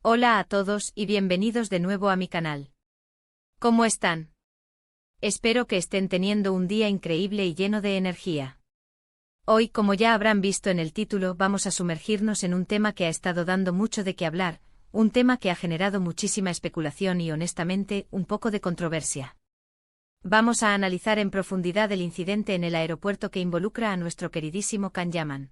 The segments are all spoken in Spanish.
Hola a todos y bienvenidos de nuevo a mi canal. ¿Cómo están? Espero que estén teniendo un día increíble y lleno de energía. Hoy, como ya habrán visto en el título, vamos a sumergirnos en un tema que ha estado dando mucho de qué hablar, un tema que ha generado muchísima especulación y honestamente un poco de controversia. Vamos a analizar en profundidad el incidente en el aeropuerto que involucra a nuestro queridísimo Can Yaman.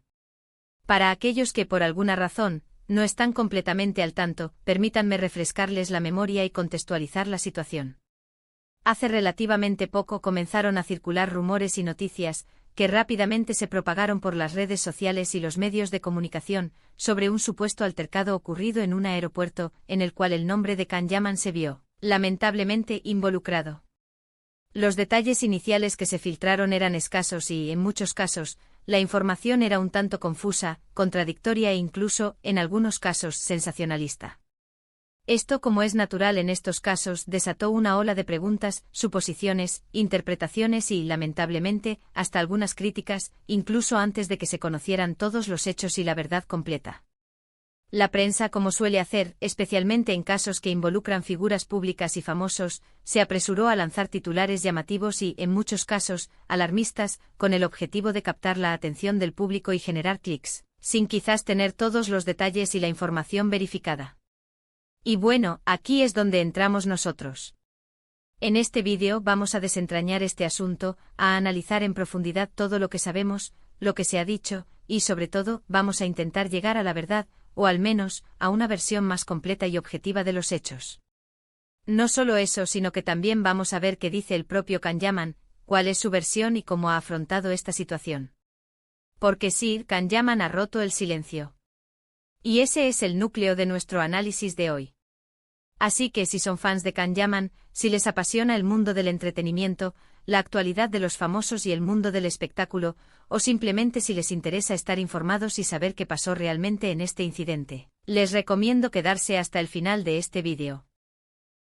Para aquellos que por alguna razón no están completamente al tanto, permítanme refrescarles la memoria y contextualizar la situación. Hace relativamente poco comenzaron a circular rumores y noticias, que rápidamente se propagaron por las redes sociales y los medios de comunicación, sobre un supuesto altercado ocurrido en un aeropuerto, en el cual el nombre de Can Yaman se vio, lamentablemente, involucrado. Los detalles iniciales que se filtraron eran escasos y, en muchos casos, la información era un tanto confusa, contradictoria e incluso, en algunos casos, sensacionalista. Esto, como es natural en estos casos, desató una ola de preguntas, suposiciones, interpretaciones y, lamentablemente, hasta algunas críticas, incluso antes de que se conocieran todos los hechos y la verdad completa. La prensa, como suele hacer, especialmente en casos que involucran figuras públicas y famosos, se apresuró a lanzar titulares llamativos y, en muchos casos, alarmistas, con el objetivo de captar la atención del público y generar clics, sin quizás tener todos los detalles y la información verificada. Y bueno, aquí es donde entramos nosotros. En este vídeo vamos a desentrañar este asunto, a analizar en profundidad todo lo que sabemos, lo que se ha dicho, y sobre todo, vamos a intentar llegar a la verdad, o al menos, a una versión más completa y objetiva de los hechos. No solo eso, sino que también vamos a ver qué dice el propio Can Yaman, cuál es su versión y cómo ha afrontado esta situación. Porque sí, Can Yaman ha roto el silencio. Y ese es el núcleo de nuestro análisis de hoy. Así que si son fans de Can Yaman, si les apasiona el mundo del entretenimiento, la actualidad de los famosos y el mundo del espectáculo, o simplemente si les interesa estar informados y saber qué pasó realmente en este incidente, les recomiendo quedarse hasta el final de este vídeo.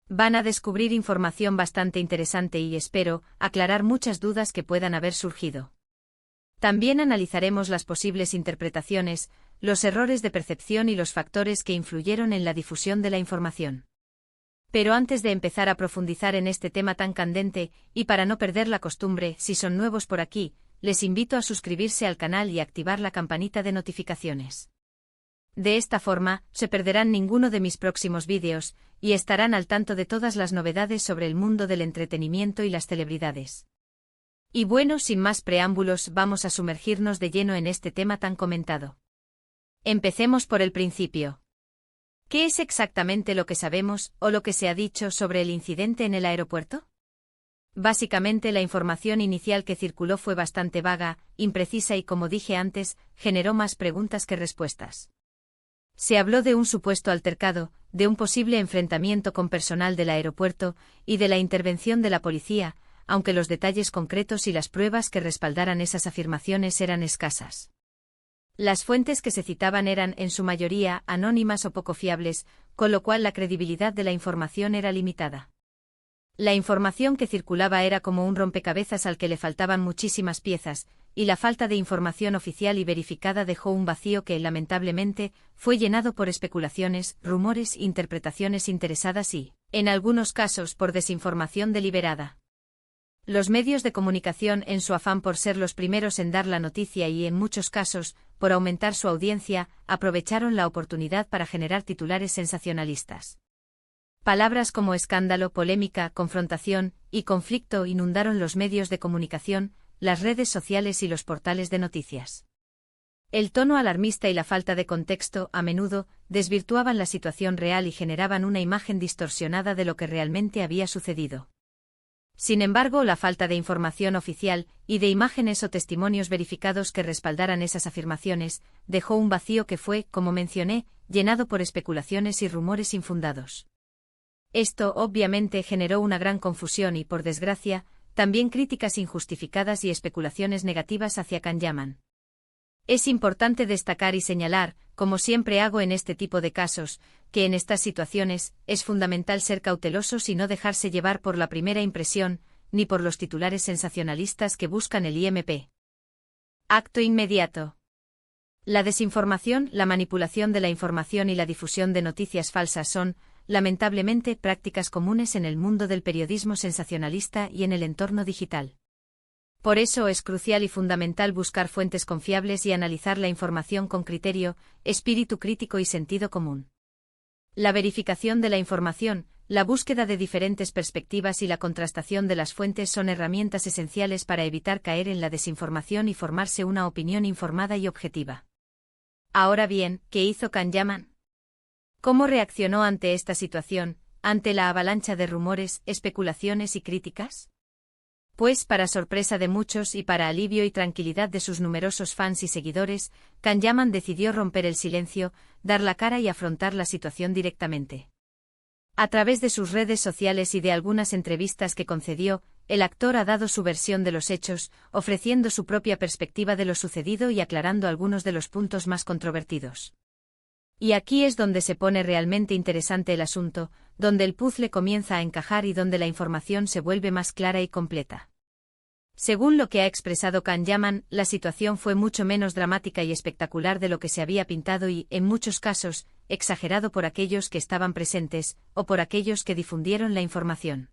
Van a descubrir información bastante interesante y espero aclarar muchas dudas que puedan haber surgido. También analizaremos las posibles interpretaciones, los errores de percepción y los factores que influyeron en la difusión de la información. Pero antes de empezar a profundizar en este tema tan candente, y para no perder la costumbre, si son nuevos por aquí, les invito a suscribirse al canal y activar la campanita de notificaciones. De esta forma, se perderán ninguno de mis próximos vídeos, y estarán al tanto de todas las novedades sobre el mundo del entretenimiento y las celebridades. Y bueno, sin más preámbulos, vamos a sumergirnos de lleno en este tema tan comentado. Empecemos por el principio. ¿Qué es exactamente lo que sabemos, o lo que se ha dicho sobre el incidente en el aeropuerto? Básicamente la información inicial que circuló fue bastante vaga, imprecisa y, como dije antes, generó más preguntas que respuestas. Se habló de un supuesto altercado, de un posible enfrentamiento con personal del aeropuerto, y de la intervención de la policía, aunque los detalles concretos y las pruebas que respaldaran esas afirmaciones eran escasas. Las fuentes que se citaban eran, en su mayoría, anónimas o poco fiables, con lo cual la credibilidad de la información era limitada. La información que circulaba era como un rompecabezas al que le faltaban muchísimas piezas, y la falta de información oficial y verificada dejó un vacío que, lamentablemente, fue llenado por especulaciones, rumores, interpretaciones interesadas y, en algunos casos, por desinformación deliberada. Los medios de comunicación, en su afán por ser los primeros en dar la noticia y, en muchos casos, por aumentar su audiencia, aprovecharon la oportunidad para generar titulares sensacionalistas. Palabras como escándalo, polémica, confrontación y conflicto inundaron los medios de comunicación, las redes sociales y los portales de noticias. El tono alarmista y la falta de contexto, a menudo, desvirtuaban la situación real y generaban una imagen distorsionada de lo que realmente había sucedido. Sin embargo, la falta de información oficial, y de imágenes o testimonios verificados que respaldaran esas afirmaciones, dejó un vacío que fue, como mencioné, llenado por especulaciones y rumores infundados. Esto, obviamente, generó una gran confusión y, por desgracia, también críticas injustificadas y especulaciones negativas hacia Can Yaman. Es importante destacar y señalar, como siempre hago en este tipo de casos, que en estas situaciones es fundamental ser cautelosos y no dejarse llevar por la primera impresión, ni por los titulares sensacionalistas que buscan el IMP. Acto inmediato. La desinformación, la manipulación de la información y la difusión de noticias falsas son, lamentablemente, prácticas comunes en el mundo del periodismo sensacionalista y en el entorno digital. Por eso es crucial y fundamental buscar fuentes confiables y analizar la información con criterio, espíritu crítico y sentido común. La verificación de la información, la búsqueda de diferentes perspectivas y la contrastación de las fuentes son herramientas esenciales para evitar caer en la desinformación y formarse una opinión informada y objetiva. Ahora bien, ¿qué hizo Can Yaman? ¿Cómo reaccionó ante esta situación, ante la avalancha de rumores, especulaciones y críticas? Pues, para sorpresa de muchos y para alivio y tranquilidad de sus numerosos fans y seguidores, Can Yaman decidió romper el silencio, dar la cara y afrontar la situación directamente. A través de sus redes sociales y de algunas entrevistas que concedió, el actor ha dado su versión de los hechos, ofreciendo su propia perspectiva de lo sucedido y aclarando algunos de los puntos más controvertidos. Y aquí es donde se pone realmente interesante el asunto, donde el puzzle comienza a encajar y donde la información se vuelve más clara y completa. Según lo que ha expresado Can Yaman, la situación fue mucho menos dramática y espectacular de lo que se había pintado y, en muchos casos, exagerado por aquellos que estaban presentes, o por aquellos que difundieron la información.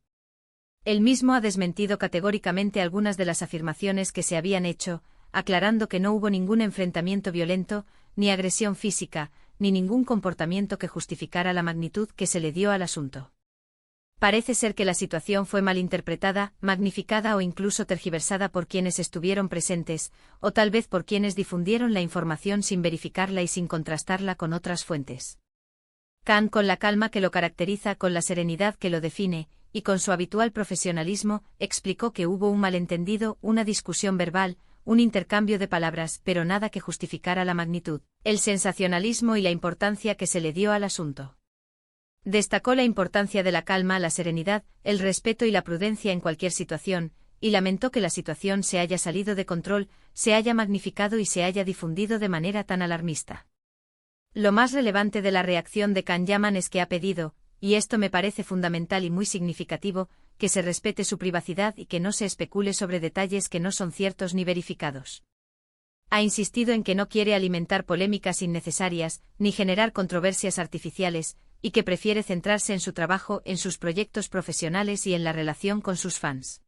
Él mismo ha desmentido categóricamente algunas de las afirmaciones que se habían hecho, aclarando que no hubo ningún enfrentamiento violento, ni agresión física, ni ningún comportamiento que justificara la magnitud que se le dio al asunto. Parece ser que la situación fue malinterpretada, magnificada o incluso tergiversada por quienes estuvieron presentes, o tal vez por quienes difundieron la información sin verificarla y sin contrastarla con otras fuentes. Can, con la calma que lo caracteriza, con la serenidad que lo define, y con su habitual profesionalismo, explicó que hubo un malentendido, una discusión verbal, un intercambio de palabras, pero nada que justificara la magnitud, el sensacionalismo y la importancia que se le dio al asunto. Destacó la importancia de la calma, la serenidad, el respeto y la prudencia en cualquier situación, y lamentó que la situación se haya salido de control, se haya magnificado y se haya difundido de manera tan alarmista. Lo más relevante de la reacción de Can Yaman es que ha pedido, y esto me parece fundamental y muy significativo, que se respete su privacidad y que no se especule sobre detalles que no son ciertos ni verificados. Ha insistido en que no quiere alimentar polémicas innecesarias, ni generar controversias artificiales, y que prefiere centrarse en su trabajo, en sus proyectos profesionales y en la relación con sus fans.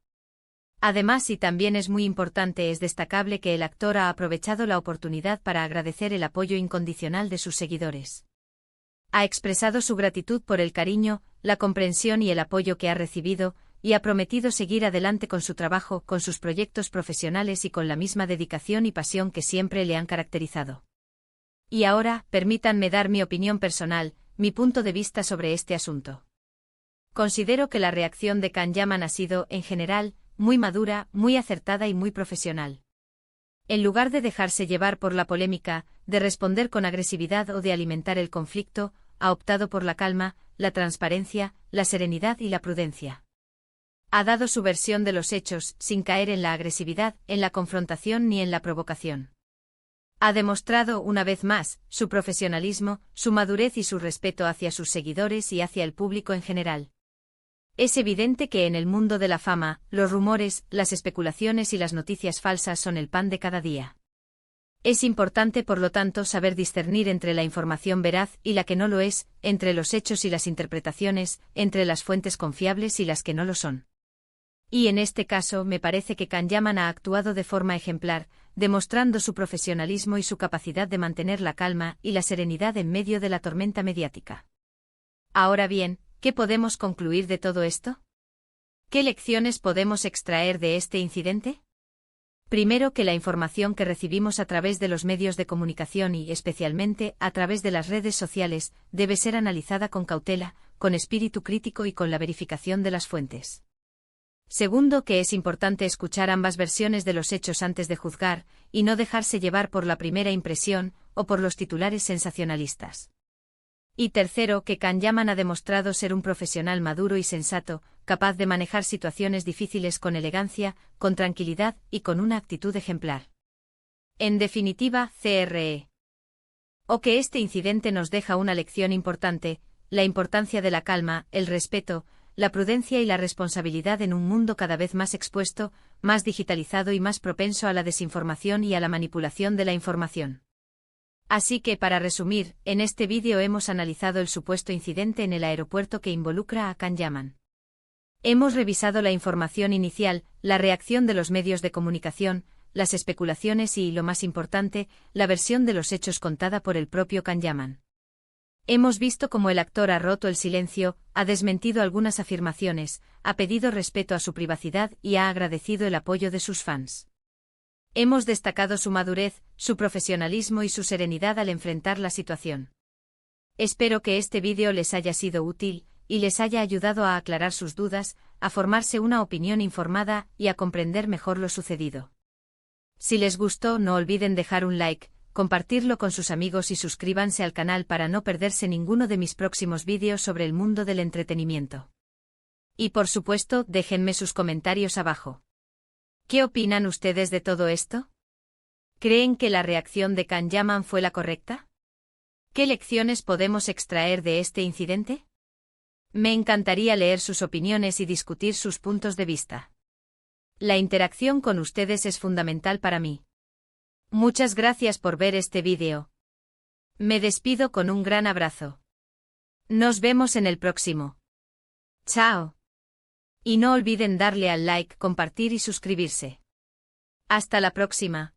Además, y también es muy importante, es destacable que el actor ha aprovechado la oportunidad para agradecer el apoyo incondicional de sus seguidores. Ha expresado su gratitud por el cariño, la comprensión y el apoyo que ha recibido, y ha prometido seguir adelante con su trabajo, con sus proyectos profesionales y con la misma dedicación y pasión que siempre le han caracterizado. Y ahora, permítanme dar mi opinión personal, mi punto de vista sobre este asunto. Considero que la reacción de Can Yaman ha sido, en general, muy madura, muy acertada y muy profesional. En lugar de dejarse llevar por la polémica, de responder con agresividad o de alimentar el conflicto, ha optado por la calma, la transparencia, la serenidad y la prudencia. Ha dado su versión de los hechos, sin caer en la agresividad, en la confrontación ni en la provocación. Ha demostrado, una vez más, su profesionalismo, su madurez y su respeto hacia sus seguidores y hacia el público en general. Es evidente que en el mundo de la fama, los rumores, las especulaciones y las noticias falsas son el pan de cada día. Es importante, por lo tanto, saber discernir entre la información veraz y la que no lo es, entre los hechos y las interpretaciones, entre las fuentes confiables y las que no lo son. Y en este caso me parece que Can Yaman ha actuado de forma ejemplar, demostrando su profesionalismo y su capacidad de mantener la calma y la serenidad en medio de la tormenta mediática. Ahora bien, ¿qué podemos concluir de todo esto? ¿Qué lecciones podemos extraer de este incidente? Primero, que la información que recibimos a través de los medios de comunicación y, especialmente, a través de las redes sociales, debe ser analizada con cautela, con espíritu crítico y con la verificación de las fuentes. Segundo, que es importante escuchar ambas versiones de los hechos antes de juzgar, y no dejarse llevar por la primera impresión, o por los titulares sensacionalistas. Y tercero, que Can Yaman ha demostrado ser un profesional maduro y sensato, capaz de manejar situaciones difíciles con elegancia, con tranquilidad y con una actitud ejemplar. En definitiva, CRE. O que este incidente nos deja una lección importante, la importancia de la calma, el respeto, la prudencia y la responsabilidad en un mundo cada vez más expuesto, más digitalizado y más propenso a la desinformación y a la manipulación de la información. Así que, para resumir, en este vídeo hemos analizado el supuesto incidente en el aeropuerto que involucra a Can Yaman. Hemos revisado la información inicial, la reacción de los medios de comunicación, las especulaciones y, lo más importante, la versión de los hechos contada por el propio Can Yaman. Hemos visto cómo el actor ha roto el silencio, ha desmentido algunas afirmaciones, ha pedido respeto a su privacidad y ha agradecido el apoyo de sus fans. Hemos destacado su madurez, su profesionalismo y su serenidad al enfrentar la situación. Espero que este vídeo les haya sido útil y les haya ayudado a aclarar sus dudas, a formarse una opinión informada y a comprender mejor lo sucedido. Si les gustó, no olviden dejar un like, compartirlo con sus amigos y suscríbanse al canal para no perderse ninguno de mis próximos vídeos sobre el mundo del entretenimiento. Y por supuesto, déjenme sus comentarios abajo. ¿Qué opinan ustedes de todo esto? ¿Creen que la reacción de Can Yaman fue la correcta? ¿Qué lecciones podemos extraer de este incidente? Me encantaría leer sus opiniones y discutir sus puntos de vista. La interacción con ustedes es fundamental para mí. Muchas gracias por ver este vídeo. Me despido con un gran abrazo. Nos vemos en el próximo. Chao. Y no olviden darle al like, compartir y suscribirse. Hasta la próxima.